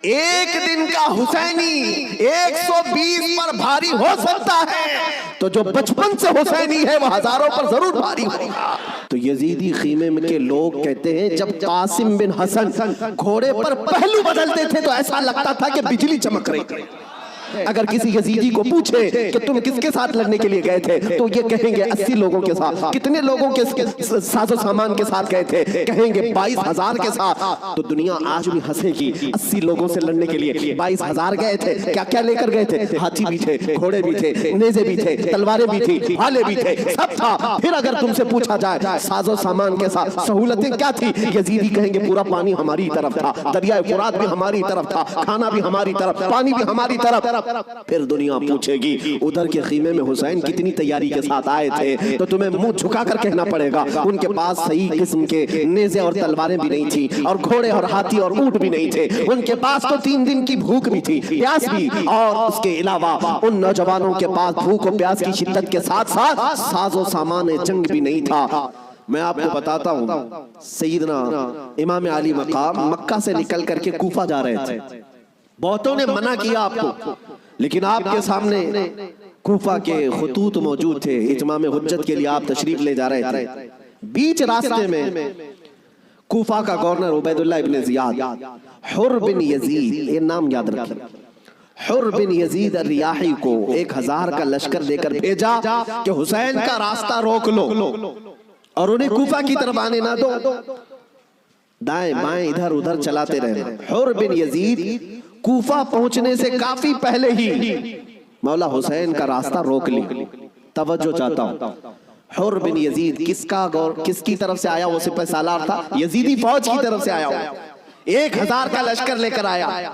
ایک دن کا حسینی 120 پر بھاری ہو سکتا ہے، تو جو بچپن سے حسینی ہے وہ ہزاروں پر ضرور بھاری ہوگا۔ تو یزیدی خیمے کے لوگ کہتے ہیں جب قاسم بن حسن گھوڑے پر پہلو بدلتے تھے تو ایسا لگتا تھا کہ بجلی چمک رہی تھی۔ اگر کسی یزیدی کو پوچھے کہ تم کس کے ساتھ لڑنے کے لیے گئے تھے تو یہ کہیں گے 80 لوگوں کے ساتھ۔ کتنے لوگوں کے ساز و سامان کے ساتھ گئے تھے؟ کہیں گے 22,000 کے ساتھ۔ تو دنیا آج بھی ہنسے گی، 80 لوگوں سے لڑنے کے لیے 22,000 گئے تھے۔ کیا کیا لے کر گئے تھے؟ ہاتھی بھی تھے، گھوڑے بھی تھے، نیزے بھی تھے، تلواریں بھی تھی، بھالے بھی تھے، سب تھا۔ پھر اگر تم سے پوچھا جائے ساز و سامان کے ساتھ سہولتیں کیا تھی، یزیدی کہیں گے پورا پانی ہماری طرف تھا، دریائے فرات بھی ہماری طرف تھا، کھانا بھی ہماری طرف، پانی بھی ہماری طرف۔ پھر دنیا پوچھے گی ادھر کے خیمے میں حسین کتنی تیاری کے ساتھ آئے تھے، تو تمہیں منہ جھکا کر کہنا پڑے گا ان کے پاس صحیح قسم کے نیزے اور تلواریں بھی نہیں تھی، اور گھوڑے اور ہاتھی اور اونٹ بھی نہیں تھے۔ ان کے پاس تو 3 دن کی بھوک بھی تھی، پیاس بھی، اور اس کے علاوہ ان نوجوانوں کے پاس بھوک و پیاس کی شدت کے ساتھ ساتھ ساز و سامان جنگ بھی نہیں تھا۔ میں آپ کو بتاتا ہوں، سیدنا امام علی مقام مکہ سے نکل کر کے کوفہ جا رہے تھے۔ بہتوں نے منع کیا آپ کو، لیکن آپ کے سامنے کوفہ کے خطوط موجود تھے، اتمام حجت کے لیے آپ تشریف لے جا رہے تھے۔ بیچ راستے میں کوفہ کا گورنر عبید اللہ ابن زیاد، حر بن یزید، یہ نام یاد رکھیں، حر بن یزید الریاحی کو 1000 کا لشکر دے کر بھیجا کہ حسین کا راستہ روک لو اور انہیں کوفہ کی طرف آنے نہ دو۔ دائیں بائیں ادھر ادھر چلاتے رہے۔ حر بن یزید کوفہ پہنچنے سے کافی پہلے ہی مولا حسین کا راستہ روک لی۔ توجہ چاہتا ہوں، حر بن یزید کس کی طرف سے آیا؟ وہ سپہ سالار تھا، یزیدی فوج کی طرف سے آیا، 1000 کا لشکر لے کر آیا۔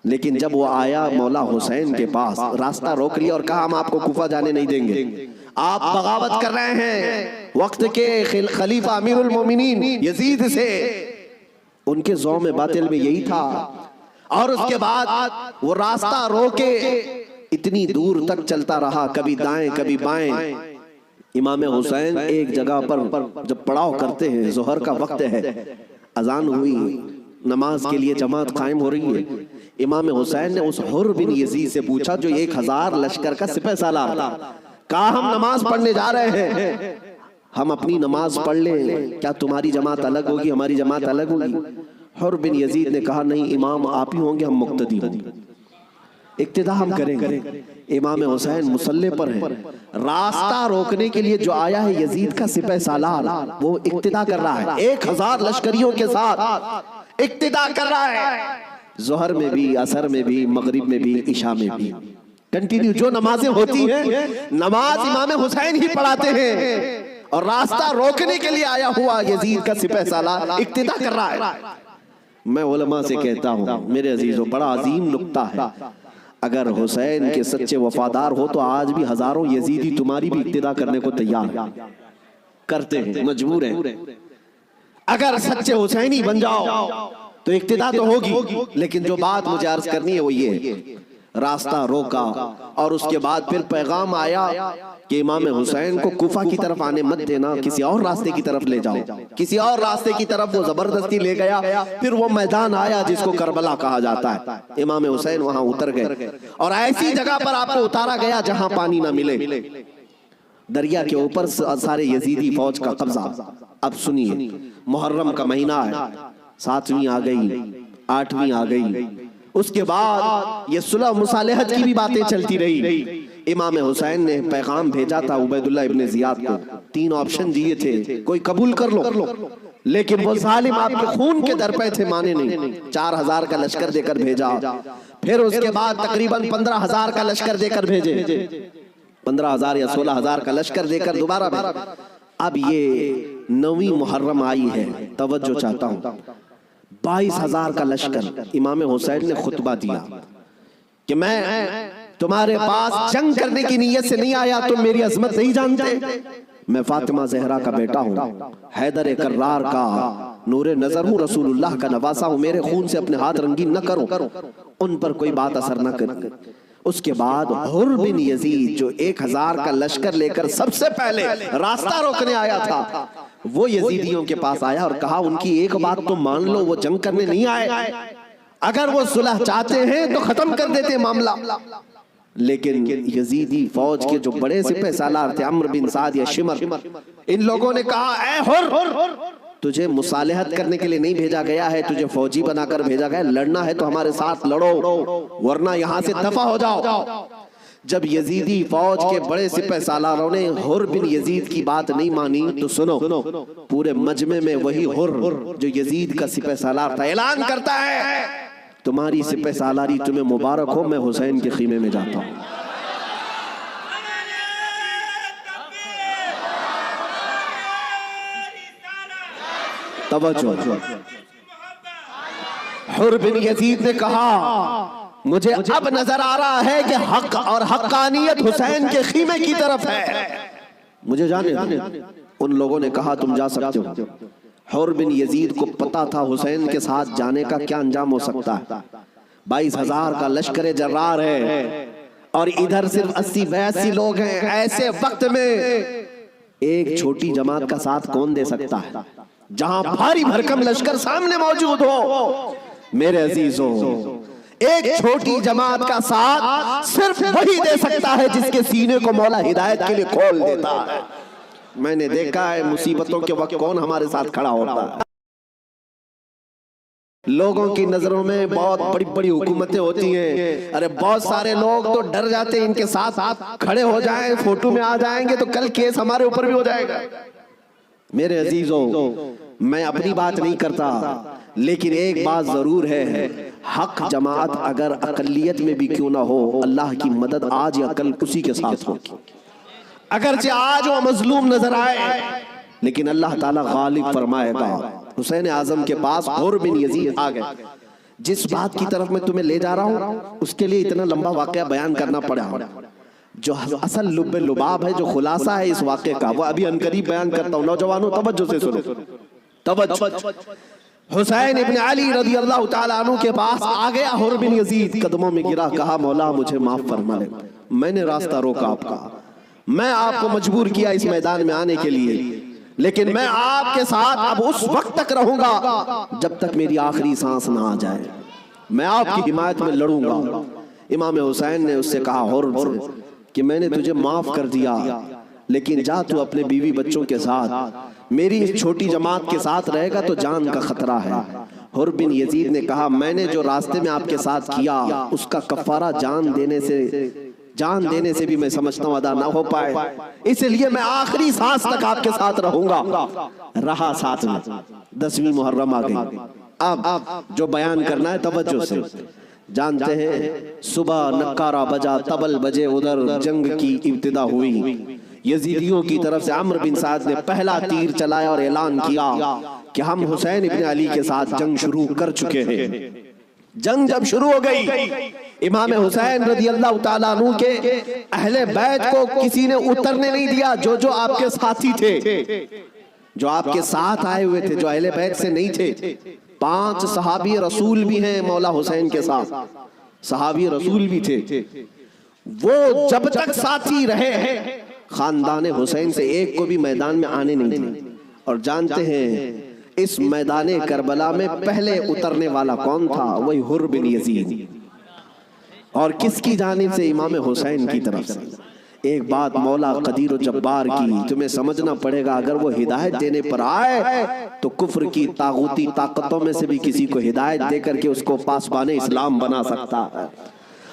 لیکن جب وہ آیا مولا حسین کے پاس، راستہ روک لیا اور کہا ہم آپ کو کوفہ جانے نہیں دیں گے، آپ بغاوت کر رہے ہیں وقت کے خلیفہ امیر المومنین یزید سے۔ ان کے ذوم باطل میں یہی تھا، اور اس کے بعد وہ راستہ روکے اتنی دور تک چلتا رہا، کبھی دائیں کبھی بائیں۔ امام حسین ایک جگہ پر جب پڑاؤ کرتے ہیں، ظہر کا وقت ہے، اذان ہوئی، نماز کے لیے جماعت قائم ہو رہی ہے، امام حسین نے اس حر بن یزید سے پوچھا جو 1000 لشکر کا سپہ سالار تھا، کہا ہم نماز پڑھنے جا رہے ہیں، ہم اپنی نماز پڑھ لیں، کیا تمہاری جماعت الگ ہوگی، ہماری جماعت الگ ہوگی؟ حر بن یزید نے کہا نہیں، امام آپ ہی ہوں گے، ہم مقتدی ہوں گے، اقتداء ہم کریں گے۔ امام حسین مصلی پر ہیں، راستہ روکنے کے لیے جو آیا ہے یزید کا سپہ سالار، وہ اقتداء کر رہا ہے، 1000 لشکریوں کے ساتھ اقتداء کر رہا ہے، ظہر میں بھی، عصر میں بھی، مغرب میں بھی، عشاء میں بھی، کنٹینیو جو نمازیں ہوتی ہیں نماز امام حسین ہی پڑھاتے ہیں، اور راستہ روکنے کے لیے آیا ہوا یزید کا سپہ سالار اقتداء کر رہا ہے۔ میں علماء سے کہتا ہوں میرے عزیزوں، بڑا عظیم نکتہ ہے، اگر حسین کے سچے وفادار ہو تو آج بھی ہزاروں یزیدی تمہاری بھی اقتداء کرنے کو تیار ہیں، کرتے ہیں، مجبور ہیں۔ اگر سچے حسینی بن جاؤ تو اقتداء تو ہوگی، لیکن جو بات مجھے عرض کرنی ہے وہ یہ، راستہ روکا اور اس کے بعد پھر پیغام آیا کہ امام حسین کو کوفہ کی طرف آنے مت دینا، کسی اور راستے کی طرف لے جاؤ، کسی اور راستے کی طرف وہ زبردستی لے گیا۔ پھر وہ میدان آیا جس کو کربلا کہا جاتا ہے، امام حسین وہاں اتر گئے، اور ایسی جگہ پر آپ کو اتارا گیا جہاں پانی نہ ملے، دریا کے اوپر سارے یزیدی فوج کا قبضہ۔ اب سنیے، محرم کا مہینہ ہے، 7ویں آ گئی، 8ویں آ گئی، اس کے بعد یہ صلح مصالحت کی بھی باتیں چلتی رہی۔ امام حسین نے پیغام بھیجا تھا عبید اللہ ابن زیاد کو، 3 آپشن دیے تھے، کوئی قبول کر لو، لیکن وہ ظالم آپ کے خون کے در پہ تھے، مانے نہیں، 4000 کا لشکر دے کر بھیجا۔ پھر اس کے بعد تقریباً 15000 کا لشکر دے کر بھیجے، 15000 یا 16000 کا لشکر دے کر دوبارہ بھیجا۔ اب یہ 9ویں محرم آئی ہے، توجہ چاہتا ہوں، 22000 کا لشکر۔ امام حسین نے خطبہ دیا کہ میں تمہارے پاس جنگ کرنے کی نیت سے نہیں آیا، تم میری عظمت نہیں جانتے، میں فاطمہ زہرا کا بیٹا ہوں، حیدر کرار کا نور نظر ہوں، رسول اللہ کا نواسا ہوں، میرے خون سے اپنے ہاتھ رنگین نہ کرو، ان پر کوئی بات اثر نہ کرے۔ اس کے بعد حر بن یزید جو 1000 کا لشکر لے کر سب سے پہلے راستہ روکنے آیا تھا، وہ یزیدیوں کے پاس آیا اور کہا ان کی ایک بات تو مان لو، وہ جنگ کرنے نہیں آئے، اگر وہ صلح چاہتے ہیں تو ختم کر دیتے معاملہ، لیکن یزیدی فوج کے جو بڑے سپہ سالار تھے عمرو بن سعد یا شمر، ان لوگوں نے کہا اے حر، تجھے مصالحت کرنے کے لیے نہیں بھیجا گیا ہے، تجھے فوجی بنا کر بھیجا گیا ہے، لڑنا ہے تو ہمارے ساتھ لڑو ورنہ یہاں سے دفع ہو جاؤ۔ جب یزیدی فوج کے بڑے سپہ سالاروں نے حر بن یزید کی بات نہیں مانی تو سنو، پورے مجمع میں وہی حر جو یزید کا سپہ سالار تھا اعلان کرتا ہے تمہاری سپہ سالاری تمہیں مبارک ہو، میں حسین کے خیمے میں جاتا ہوں۔ توجہ، حر بن یزید نے کہا مجھے اب نظر آ رہا ہے کہ حق اور حقانیت حسین کے خیمے کی طرف ہے، مجھے جانے دو۔ ان لوگوں نے کہا تم جا سکتے ہو۔ حر بن یزید کو پتا تھا حسین کے ساتھ جانے کا کیا انجام ہو سکتا ہے، 22,000 کا لشکر جرار ہے اور ادھر صرف 80-82 لوگ ہیں۔ ایسے وقت میں ایک چھوٹی جماعت کا ساتھ کون دے سکتا ہے جہاں بھاری بھرکم لشکر سامنے موجود ہو؟ میرے عزیزو، ایک چھوٹی جماعت کا ساتھ صرف وہی دے سکتا ہے جس کے سینے کو مولا ہدایت کے لیے کھول دیتا ہے۔ میں نے دیکھا ہے مصیبتوں کے وقت کون ہمارے ساتھ کھڑا ہوتا ہے۔ لوگوں کی نظروں میں بہت بڑی بڑی حکومتیں ہوتی ہیں، ارے بہت سارے لوگ تو ڈر جاتے ہیں ان کے ساتھ کھڑے ہو جائیں، فوٹو میں آ جائیں گے تو کل کیس ہمارے اوپر بھی ہو جائے گا۔ میرے عزیزوں، میں اپنی بات نہیں کرتا، لیکن ایک بات ضرور ہے، حق جماعت اگر اقلیت میں بھی کیوں نہ ہو، اللہ کی مدد آج یا کل اسی کے ساتھ ہوگی۔ اگرچہ آج وہ مظلوم نظر آئے لیکن اللہ تعالیٰ غالب فرمائے گا۔ حسین اعظم کے پاس حر بن یزید آ گئے۔ جس بات کی طرف میں تمہیں لے جا رہا ہوں اس کے لیے اتنا لمبا واقعہ بیان کرنا پڑا، جو اصل لب لباب ہے، جو خلاصہ ہے اس واقعے کا، وہ ابھی عنقریب بیان کرتا ہوں۔ نوجوانوں توجہ سے سنو، توجہ۔ حسین ابن علی رضی اللہ تعالیٰ عنہ کے پاس آ گیا حر بن یزید، قدموں میں گرا، کہا مولا مجھے معاف فرما لے، میں نے راستہ روکا آپ کا، میں آپ کو مجبور کیا اس میدان میں آنے کے لیے، لیکن میں آپ کے ساتھ اب اس وقت تک رہوں گا جب تک میری آخری سانس نہ آ جائے، میں آپ کی حمایت میں لڑوں گا۔ امام حسین نے اس سے کہا حر کہ میں نے تجھے معاف کر دیا، لیکن جا تو اپنے بیوی بچوں کے ساتھ، میری اس چھوٹی جماعت کے ساتھ رہے گا تو جان کا خطرہ ہے۔ حر بن یزید نے کہا میں نے جو راستے میں آپ کے ساتھ کیا اس کا کفارہ جان دینے سے بھی میں سمجھتا ہوں ادا نہ ہو پائے، اس لیے میں آخری سانس تک آپ کے ساتھ رہوں گا۔ رہا ساتھ میں، 10ویں محرم آ گئی۔ اب جو بیان کرنا ہے توجہ سے، جانتے ہیں صبح نکارہ بجا، طبل بجے، ادھر جنگ کی ابتدا ہوئی۔ یزیدیوں کی طرف سے عمرو بن سعد نے پہلا تیر چلایا اور اعلان کیا کہ ہم حسین ابن علی کے ساتھ جنگ شروع کر چکے ہیں۔ جنگ جب شروع ہو گئی، امام حسین رضی اللہ تعالیٰ عنہ کے اہل بیت کو کسی نے اترنے نہیں دیا، جو آپ کے ساتھی تھے، جو آپ کے ساتھ آئے ہوئے تھے، جو اہل بیت سے نہیں تھے۔ 5 صحابی رسول بھی ہیں مولا حسین کے ساتھ، صحابی رسول بھی تھے، وہ جب تک ساتھی رہے خاندان حسین سے ایک کو بھی میدان میں آنے نہیں دیا۔ اور جانتے ہیں اس میدان کربلا میں پہلے اترنے والا کون تھا؟ وہی حر بن یزید، اور کس کی جانب سے؟ امام حسین کی طرف سے۔ ایک بات مولا قدیر و جبار کی تمہیں سمجھنا پڑے گا، اگر وہ ہدایت دینے پر آئے تو کفر کی طاغوتی طاقتوں میں سے بھی کسی کو ہدایت دے کر کے اس کو پاسبان اسلام بنا سکتا ہے،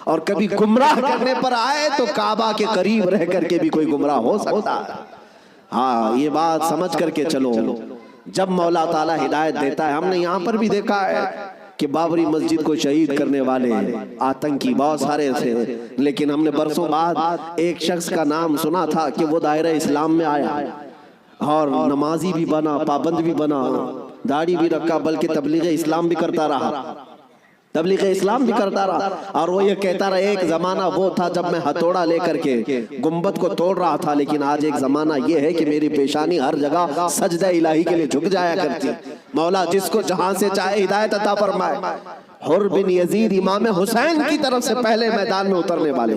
اور کبھی گمراہ کرنے پر آئے تو کعبہ کے قریب رہ کر کے بھی کوئی گمراہ ہو سکتا ہے۔ ہاں یہ بات سمجھ کر کے چلو، جب مولا تعالیٰ ہدایت دیتا ہے، ہم نے یہاں پر بھی دیکھا ہے کہ بابری مسجد کو شہید کرنے والے آتنکی بہت سارے تھے، لیکن ہم نے برسوں بعد ایک شخص کا نام سنا تھا کہ وہ دائرہ اسلام میں آیا اور نمازی بھی بنا، پابند بھی بنا، داڑھی بھی رکھا، بلکہ تبلیغ اسلام بھی کرتا رہا، تبلیغ اسلام بھی کرتا رہا۔ اور وہ یہ کہتا رہا ایک زمانہ وہ تھا جب میں ہتھوڑا لے کر کے گنبد کو توڑ رہا تھا، لیکن آج ایک زمانہ یہ ہے کہ میری پیشانی ہر جگہ سجدہ الہی کے لیے جھک جایا کرتی۔ مولا جس کو جہاں سے چاہے ہدایت عطا فرمائے۔ حر بن یزید امام حسین کی طرف سے پہلے میدان میں اترنے والے۔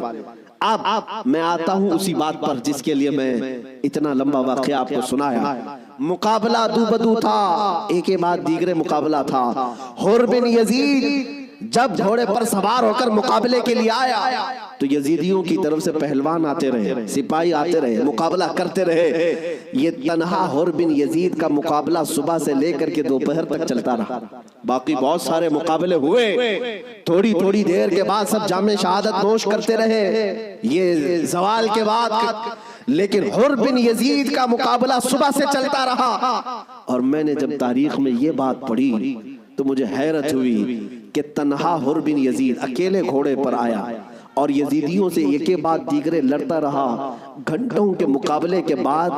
اب میں آتا ہوں اسی بات پر جس کے لیے میں اتنا لمبا واقعہ آپ کو سنایا۔ مقابلہ دو بدو تھا، ایک کے بعد دیگرے مقابلہ تھا۔ حر بن یزید جب گھوڑے پر سوار ہو کر مقابلے کے لیے آیا تو یزیدیوں کی طرف سے پہلوان آتے رہے، سپاہی آتے رہے، مقابلہ کرتے رہے۔ یہ تنہا حر بن یزید کا مقابلہ صبح سے لے کر کے دوپہر تک چلتا رہا۔ باقی بہت سارے مقابلے ہوئے، تھوڑی تھوڑی دیر کے بعد سب جام شہادت نوش کرتے رہے، یہ زوال کے بعد، لیکن حر بن یزید کا مقابلہ صبح سے چلتا رہا۔ اور میں نے جب تاریخ میں یہ بات پڑھی تو مجھے حیرت ہوئی کہ تنہا حر بن یزید اکیلے گھوڑے پر آیا اور یزیدیوں سے ایک کے بعد دیگرے لڑتا رہا۔ گھنٹوں کے مقابلے کے بعد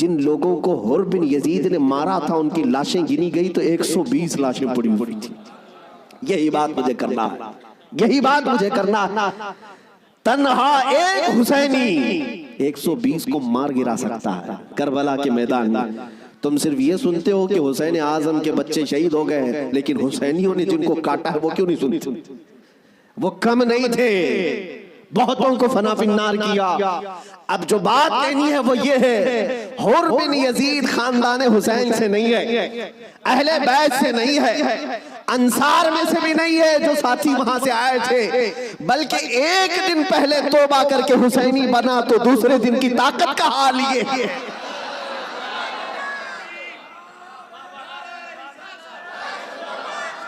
جن لوگوں کو حر بن یزید نے مارا تھا ان کی لاشیں گنی گئی تو 120 لاشیں پڑی ہوئی تھی۔ یہی بات مجھے کرنا ہے، یہی بات مجھے کرنا ہے۔ تنہا ایک حسینی 120 کو مار گرا سکتا ہے کربلا کے میدان میں۔ تم صرف یہ سنتے ہو کہ حسین اعظم کے بچے شہید ہو گئے ہیں، لیکن حسینیوں نے جن کو کاٹا ہے وہ کیوں نہیں سنتے؟ وہ کم نہیں تھے، بہتوں کو فنا فی النار کیا۔ اب جو بات کہنی ہے وہ یہ ہے، حر بن یزید خاندان حسین سے نہیں ہے، اہل بیت سے نہیں ہے، انصار میں سے بھی نہیں ہے جو ساتھی وہاں سے آئے تھے، بلکہ ایک دن پہلے توبہ کر کے حسینی بنا تو دوسرے دن کی طاقت کا حال یہ ہے۔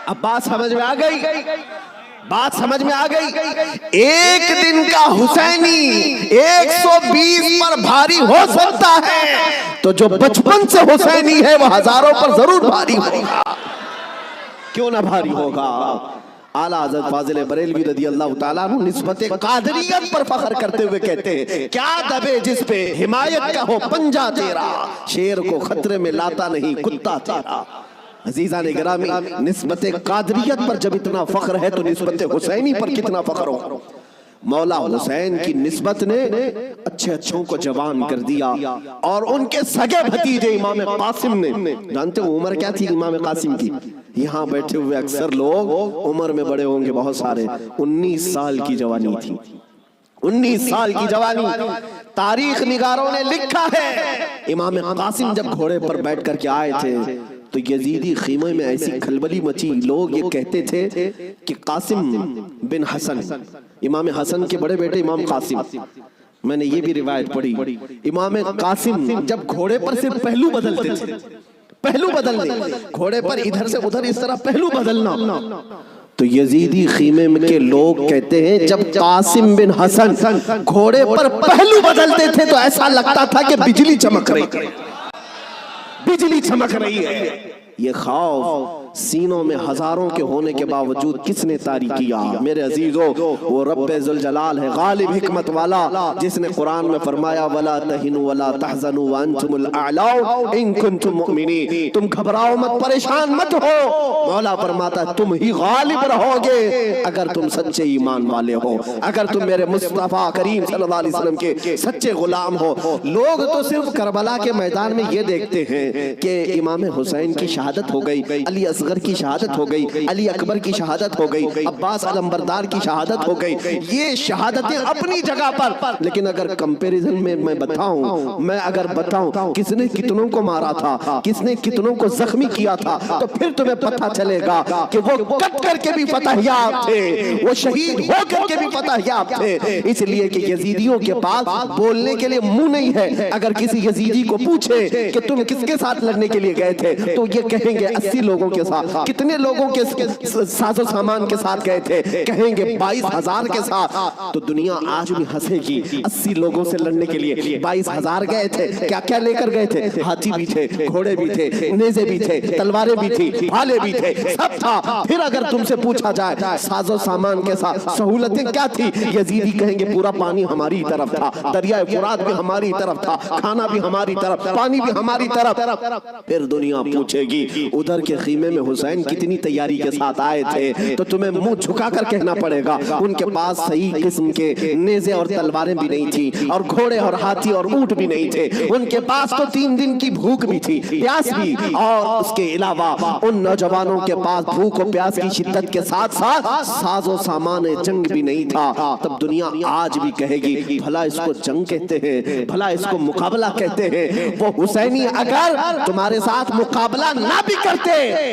اب بات سمجھ میں آ گئی، بات سمجھ میں آ گئی۔ ایک دن کا حسینی 120 پر بھاری ہو سکتا ہے تو جو بچپن سے حسینی ہے وہ ہزاروں پر ضرور بھاری ہوگا۔ کیوں نہ بھاری ہوگا؟ اعلیٰ حضرت فاضل بریلوی رضی اللہ تعالیٰ عنہ نسبت قادریت پر فخر کرتے ہوئے کہتے ہیں، کیا دبے جس پہ حمایت کا ہو پنجہ تیرا، شیر کو خطرے میں لاتا نہیں کتا تیرا۔ عزیزان گرامی، نسبت قادریت پر جب اتنا فخر ہے تو نسبت حسینی پر کتنا فخر ہو۔ مولا حسین کی نسبت نے اچھے اچھوں کو جوان کر دیا، اور ان کے سگے بھتیجے امام قاسم نے، جانتے ہو عمر کیا تھی امام قاسم کی؟ یہاں بیٹھے ہوئے اکثر لوگ عمر میں بڑے ہوں گے بہت سارے، 19 سال کی جوانی تھی، 19 سال کی جوانی۔ تاریخ نگاروں نے لکھا ہے امام قاسم جب گھوڑے پر بیٹھ کر کے آئے تھے تو یزیدی خیمے میں ایسی کھلبلی مچی، لوگ یہ کہتے تھے کہ قاسم بن حسن، امام حسن کے بڑے بیٹے امام قاسم، میں نے یہ بھی روایت پڑھی، امام قاسم جب گھوڑے پر صرف پہلو بدلتے تھے، پہلو بدلنے، گھوڑے پر ادھر سے ادھر اس طرح پہلو بدلنا، تو یزیدی خیمے کے لوگ کہتے ہیں جب قاسم بن حسن گھوڑے پر پہلو بدلتے تھے تو ایسا لگتا تھا کہ بجلی چمک رہی ہے، بجلی چمک رہی ہے۔ یہ خوف سینوں میں ہزاروں کے ہونے کے باوجود کس نے طاری کیا؟ میرے عزیزو، وہ رب ذوالجلال ہے، غالب حکمت والا، جس نے قرآن میں فرمایا وَلَا تَهِنُوا وَلَا تَحْزَنُوا وَأَنْتُمُ الْأَعْلَوْا إِن كُنتُم مُؤْمِنِينَ۔ تم گھبراؤ مت، پریشان مت ہو، مولا فرماتا ہے تم ہی غالب رہو گے اگر تم سچے ایمان والے ہو، اگر تم میرے مصطفیٰ کریم صلی اللہ علیہ وسلم کے سچے غلام ہو۔ لوگ تو صرف کربلا کے میدان میں یہ دیکھتے ہیں کہ امام حسین کی شہادت ہو گئی، علی اصغر کی شہادت ہو گئی، علی اکبر کی شہادت ہو گئی، عباس علمبردار کی شہادت ہو گئی، یہ شہادتیں اپنی جگہ پر، لیکن اگر کمپیریزن میں میں اگر بتاؤں کس نے کتنوں کو مارا تھا، کس نے کتنوں کو زخمی کیا تھا، تو پھر تمہیں پتہ چلے گا کہ وہ کٹ کر کے بھی فتح یاب تھے، وہ شہید ہو کر کے بھی فتح یاب تھے، اس لیے کہ یزیدیوں کے پاس بولنے کے لیے منہ نہیں ہے۔ اگر کسی یزیدی کو پوچھے کہ تم کس کے ساتھ لڑنے کے لیے گئے تھے تو یہ کہیں گے 80 لوگوں کے ساتھ۔ کتنے لوگوں کے ساز و سامان کے ساتھ گئے تھے؟ کہیں گے 22,000 کے ساتھ۔ تو دنیا آج بھی ہنسے گی، 80 لوگوں سے لڑنے کے لیے 22,000 گئے تھے، کیا کیا لے کر گئے تھے؟ ہاتھی بھی تھے، گھوڑے بھی تھے، نیزے بھی تھے، تلواریں بھی تھی، بھالے بھی تھے، سب تھا۔ پھر اگر تم سے پوچھا جائے ساز و سامان کے ساتھ سہولتیں کیا تھی، یزیدی کہیں گے پورا پانی ہماری طرف تھا، دریائے فرات بھی ہماری طرف تھا، کھانا بھی ہماری طرف، پانی بھی ہماری طرف۔ پھر دنیا پوچھے گی ادھر کے خیمے میں حسین کتنی تیاری کے ساتھ آئے تھے، تو تمہیں منہ جھکا کر کہنا پڑے گا ان کے پاس صحیح قسم کے نیزے اور تلواریں بھی نہیں تھی، اور گھوڑے اور ہاتھی اور اونٹ بھی نہیں تھے، ان کے پاس تو 3 دن کی بھوک بھی تھی، پیاس بھی، اور اس کے علاوہ ان نوجوانوں کے پاس بھوک و پیاس کی شدت کے ساتھ ساتھ ساز و سامان جنگ بھی نہیں تھا۔ تب دنیا آج بھی کہے گی بھلا اس کو جنگ کہتے ہیں، بھلا اس کو مقابلہ کہتے ہیں۔ وہ حسینی اگر تمہارے ساتھ مقابلہ نہ بھی کرتے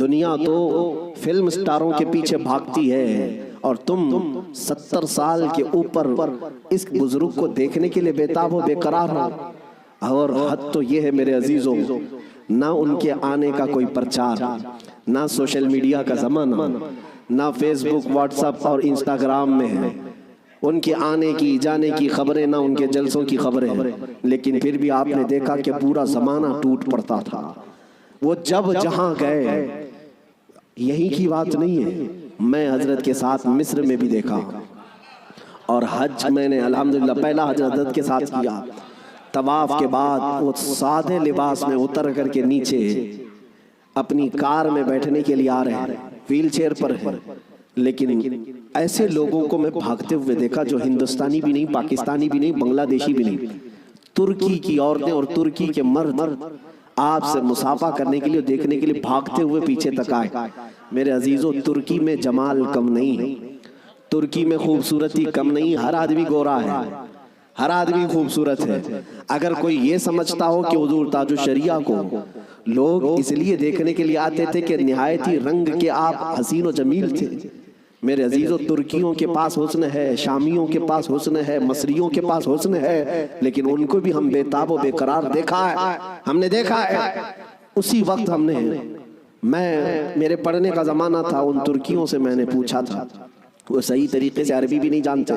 دنیا تو فلم سٹاروں کے پیچھے بھاگتی ہے اور تم 70 سال کے اوپر اس بزرگ کو دیکھنے کے لیے بےتاب و بے قرار ہو. اور حد تو یہ ہے میرے عزیزوں، نہ ان کے آنے کا کوئی پرچار، نہ سوشل میڈیا کا زمانہ، نہ فیس بک، واٹس ایپ اور انسٹاگرام میں ہے ان کے آنے کی جانے کی خبریں، نہ ان کے جلسوں کی خبریں. لیکن پھر بھی آپ نے دیکھا کہ پورا زمانہ ٹوٹ پڑتا تھا. وہ جب جہاں گئے، یہی کی بات نہیں ہے، میں حضرت کے ساتھ مصر میں بھی دیکھا، اور حج میں نے الحمدللہ پہلا حج حضرت کے ساتھ کیا. طواف کے بعد وہ سادے لباس میں اتر کر کے نیچے اپنی کار میں بیٹھنے کے لیے آ رہے ہیں، ویل چیئر پر ہے. لیکن ایسے لوگوں کو میں بھاگتے ہوئے دیکھا جو ہندوستانی بھی نہیں، پاکستانی بھی نہیں، بنگلہ دیشی بھی نہیں. ترکی کی عورتیں اور ترکی کے مرد آپ سے مصافحہ کرنے کے لیے، دیکھنے کے لیے بھاگتے ہوئے پیچھے تک آئے. میرے عزیزوں، ترکی میں جمال کم نہیں ہے، ترکی میں خوبصورتی کم نہیں. ہر آدمی گورا ہے، ہر آدمی خوبصورت ہے. اگر کوئی یہ سمجھتا ہو کہ حضور تاج الشریعہ کو لوگ اس لیے دیکھنے کے لیے آتے تھے کہ نہایت ہی رنگ کے آپ حسین و جمیل تھے، میرے عزیزوں ترکیوں کے پاس حسن ہے، شامیوں کے پاس حسن ہے، مصریوں کے پاس حسن ہے، لیکن ان کو بھی ہم بے تاب و بے قرار دیکھا ہے. ہم نے دیکھا ہے اسی وقت ہم نے، میرے پڑھنے کا زمانہ تھا، ان ترکیوں سے میں نے پوچھا تھا، وہ صحیح طریقے سے عربی بھی نہیں جانتے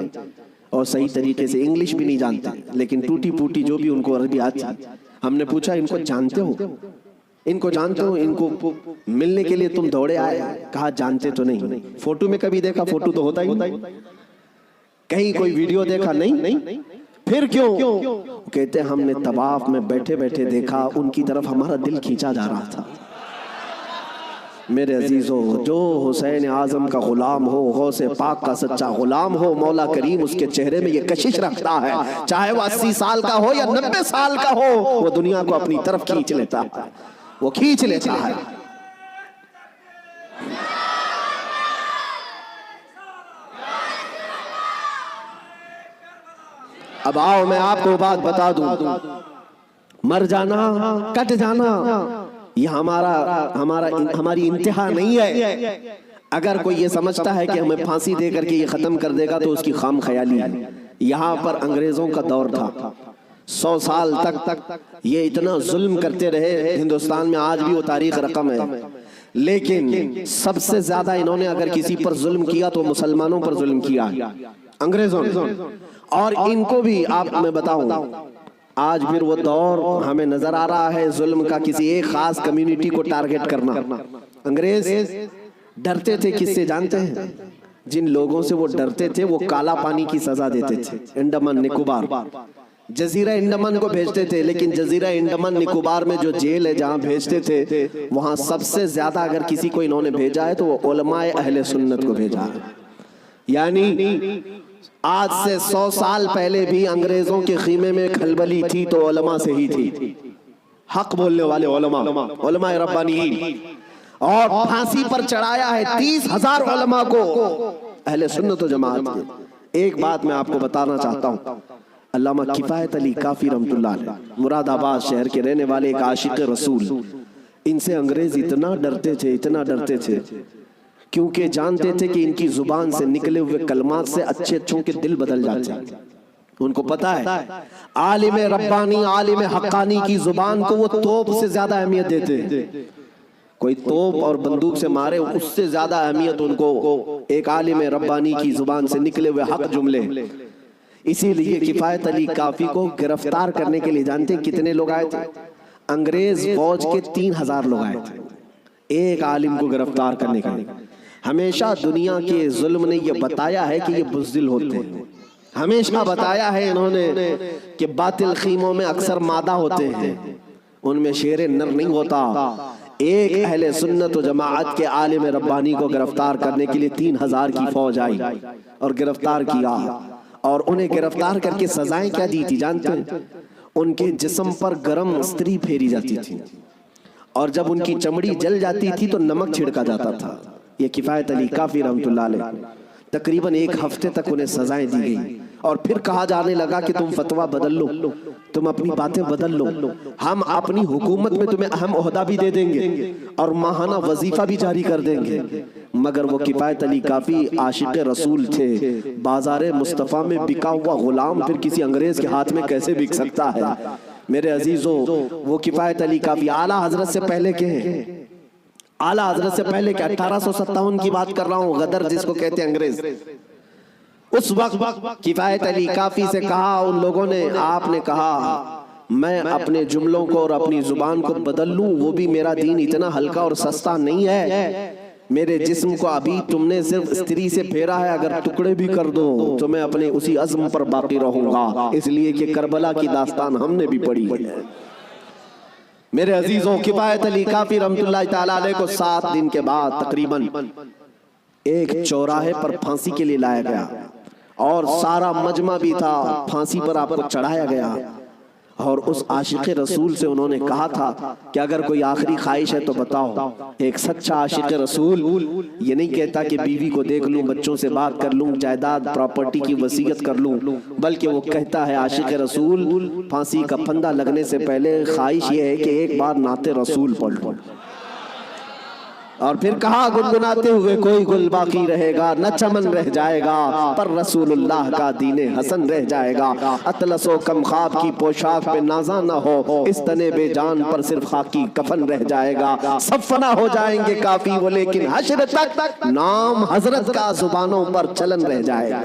اور صحیح طریقے سے انگلش بھی نہیں جانتے، لیکن ٹوٹی پوٹی جو بھی ان کو عربی آتی. ہم نے پوچھا ان کو جانتے ہو، ان کو جانتے ہو، ان کو ملنے کے لیے تم دوڑے آئے؟ کہا جانتے تو نہیں. فوٹو میں کبھی دیکھا؟ فوٹو تو ہوتا ہی نہیں. کہیں کوئی ویڈیو دیکھا؟ نہیں. پھر کیوں؟ کہتے ہم نے طواف میں بیٹھے بیٹھے دیکھا، ان کی طرف ہمارا دل کھینچا جا رہا تھا. میرے عزیزوں، جو حسین اعظم کا غلام ہو، غوث پاک کا سچا غلام ہو، مولا کریم اس کے چہرے میں یہ کشش رکھتا ہے، چاہے وہ 80 سال کا ہو یا 90 سال کا ہو، وہ دنیا کو اپنی طرف کھینچ لیتا ہے، وہ کھینچ لیتا ہے. اب آؤ میں آپ کو بات بتا دوں، مر جانا، کٹ جانا، یہ ہماری انتہا نہیں ہے. اگر کوئی یہ سمجھتا ہے کہ ہمیں پھانسی دے کر کے یہ ختم کر دے گا تو اس کی خام خیالی ہے. یہاں پر انگریزوں کا دور تھا، 100 سال تک یہ اتنا ظلم کرتے رہے. ہندوستان میں آج بھی وہ تاریخ رقم ہے، لیکن سب سے زیادہ انہوں نے اگر کسی پر ظلم کیا تو مسلمانوں پر ظلم کیا انگریزوں نے. اور ان کو بھی آپ میں بتاؤں، آج پھر وہ دور ہمیں نظر آ رہا ہے ظلم کا، کسی ایک خاص کمیونٹی کو ٹارگٹ کرنا. انگریز ڈرتے تھے کس سے جانتے ہیں؟ جن لوگوں سے وہ ڈرتے تھے وہ کالا پانی کی سزا دیتے تھے. انڈمان نکوبار، جزیرہ انڈمان کو بھیجتے تھے، لیکن جزیرہ انڈمان نکوبار میں جو جیل ہے جہاں بھیجتے تھے، وہاں سب سے زیادہ اگر کسی کو انہوں نے بھیجا ہے تو وہ علماء اہل سنت کو بھیجا ہے. یعنی آج سے 100 سال پہلے بھی انگریزوں کے خیمے میں کھلبلی تھی تو علماء سے ہی تھی، حق بولنے والے علماء ربانیین. اور پھانسی پر چڑھایا ہے 30,000 علماء کو اہل سنت و جماعت کے. ایک بات میں آپ کو بتانا چاہتا ہوں، علامہ کفایت علی کافی رحمت اللہ علیہ، مراد آباد شہر کے رہنے والے ایک عاشق رسول، ان سے انگریز اتنا ڈرتے تھے کیونکہ جانتے تھے کہ ان کی زبان سے نکلے ہوئے کلمات سے اچھے اچھوں کے دل بدل جاتے ہیں. ان کو پتا ہے عالم ربانی، عالم حقانی کی زبان کو وہ توپ سے زیادہ اہمیت دیتے ہیں. کوئی توپ اور بندوق سے مارے اس سے زیادہ اہمیت ان کو ایک عالم ربانی کی زبان سے نکلے ہوئے حق جملے. اسی لیے کفایت علی کافی کو گرفتار کرنے کے لیے جانتے کتنے لوگ آئے تھے؟ انگریز فوج کے 3,000 لوگ آئے تھے ایک عالم کو گرفتار کرنے کے لیے. ہمیشہ دنیا کے ظلم نے یہ بتایا ہے کہ یہ بزدل ہوتے ہیں، ہمیشہ بتایا ہے انہوں نے کہ باطل خیموں میں اکثر مادہ ہوتے ہیں، ان میں شیر نر نہیں ہوتا. ایک اہل سنت و جماعت کے عالم ربانی کو گرفتار کرنے کے لیے 3,000 کی فوج آئی اور گرفتار کیا. اور انہیں گرفتار کر کے سزائیں کیا دی تھی جانتے ہیں؟ ان کے جسم پر گرم استری پھیری جاتی تھی، اور جب ان کی چمڑی جل جاتی تھی تو نمک چھڑکا جاتا تھا. یہ کفایت علی کافی رحمت اللہ علیہ، تقریباً 1 ہفتے تک انہیں سزائیں دی گئی، اور پھر کہا جانے لگا کہ تم فتویٰ بدل لو. تم اپنی باتیں بدل لو، ہم اپنی حکومت میں تمہیں اہم عہدہ بھی دے دیں گے اور ماہانہ وظیفہ بھی جاری کر دیں گے۔ مگر وہ کفایت علی کافی عاشق رسول تھے، بازار مصطفیٰ میں بکا ہوا غلام پھر کسی انگریز کے ہاتھ میں کیسے بک سکتا ہے؟ میرے عزیزوں، وہ کفایت علی کافی اعلیٰ حضرت سے پہلے کے ہیں، اعلیٰ حضرت سے پہلے کے 1857 کی بات کر رہا ہوں، غدر جس کو کہتے ہیں انگریز۔ اس وقت کفایت علی کافی سے کہا ان لوگوں نے، آپ نے کہا میں اپنے جملوں کو اور اپنی زبان کو بدل لوں، وہ بھی میرا دین اتنا ہلکا اور سستا نہیں ہے۔ میرے جسم کو ابھی تم نے صرف استری سے پھیرا ہے، اگر ٹکڑے بھی کر دو تو میں اپنے اسی عزم پر باقی رہوں گا، اس لیے کہ کربلا کی داستان ہم نے بھی پڑھی ہے۔ میرے عزیزوں، کفایت علی کافی رحمت اللہ تعالیٰ علیہ کو 7 دن کے بعد تقریباً ایک چوراہے پر پھانسی کے لیے لایا گیا اور سارا مجمع بھی تھا، پھانسی پر آپ کو چڑھایا گیا، اور اس عاشق رسول سے انہوں نے کہا تھا کہ اگر کوئی آخری خواہش ہے تو بتاؤ۔ ایک سچا عاشق رسول یہ نہیں کہتا کہ بیوی کو دیکھ لوں، بچوں سے بات کر لوں، جائیداد پراپرٹی کی وصیت کر لوں، بلکہ وہ کہتا ہے عاشق رسول پھانسی کا پھندا لگنے سے پہلے خواہش یہ ہے کہ ایک بار نعت رسول پڑھ لوں۔ اور پھر کہا گنگناتے ہوئے، کوئی گل باقی رہے گا نہ چمن رہ جائے گا، پر رسول اللہ کا دین حسن رہ جائے گا۔ اطلس و کم خواب کی پوشاک پہ نازاں نہ ہو، اس تنے بے جان پر صرف خاکی کفن رہ جائے گا۔ سب فنا ہو جائیں گے کافی وہ، لیکن حشر تک نام حضرت کا زبانوں پر چلن رہ جائے گا۔